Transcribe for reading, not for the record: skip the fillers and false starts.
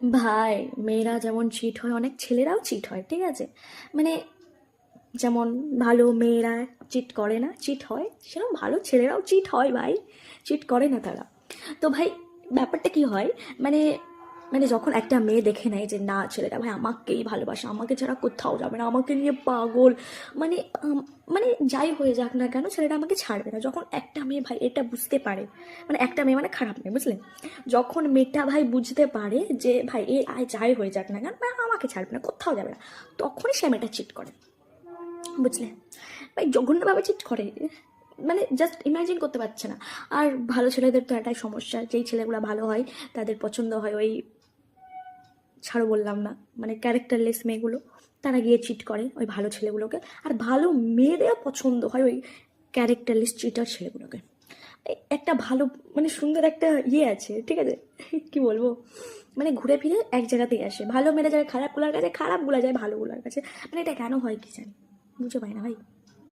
ভাই, মেয়েরা যেমন চিট হয়, অনেক ছেলেরাও চিট হয়, ঠিক আছে? মানে যেমন ভালো মেয়েরা চিট করে না, চিট হয়, সেরকম ভালো ছেলেরাও চিট হয় ভাই, চিট করে না তারা। তো ভাই, ব্যাপারটা কি হয়, মানে মানে যখন একটা মেয়ে দেখে নেয় যে না, ছেলেটা ভাই আমাকেই ভালোবাসে, আমাকে ছাড়া কোথাও যাবে না, আমাকে নিয়ে পাগল, মানে মানে যাই হয়ে যাক না কেন, ছেলেটা আমাকে ছাড়বে না, যখন একটা মেয়ে ভাই এটা বুঝতে পারে, মানে একটা মেয়ে মানে খারাপ মেয়ে, বুঝলেন? যখন মেয়েটা ভাই বুঝতে পারে যে ভাই এ আয় যাই হয়ে যাক না কেন, ভাই আমাকে ছাড়বে না, কোথাও যাবে না, তখনই সে মেয়েটা চিট করে, বুঝলে? ভাই জঘন্যভাবে চিট করে, মানে জাস্ট ইমাজিন করতে পারছে না। আর ভালো ছেলেদের তো এটাই সমস্যা, যেই ছেলেগুলো ভালো হয় তাদের পছন্দ হয় ওই, ছাড়ো বললাম না, মানে ক্যারেক্টারলেস মেয়েগুলো, তারা গিয়ে চিট করে ওই ভালো ছেলেগুলোকে। আর ভালো মেয়েদেরও পছন্দ হয় ওই ক্যারেক্টারলেস চিটার ছেলেগুলোকে। একটা ভালো, মানে সুন্দর একটা ইয়ে আছে, ঠিক আছে? কি বলবো, মানে ঘুরে ফিরে এক জায়গাতেই আসে, ভালো মেয়েরা যায় খারাপগুলোর কাছে, খারাপগুলো যায় ভালোগুলোর কাছে, মানে এটা কেন হয় কি জানি, বুঝতে পারি না ভাই।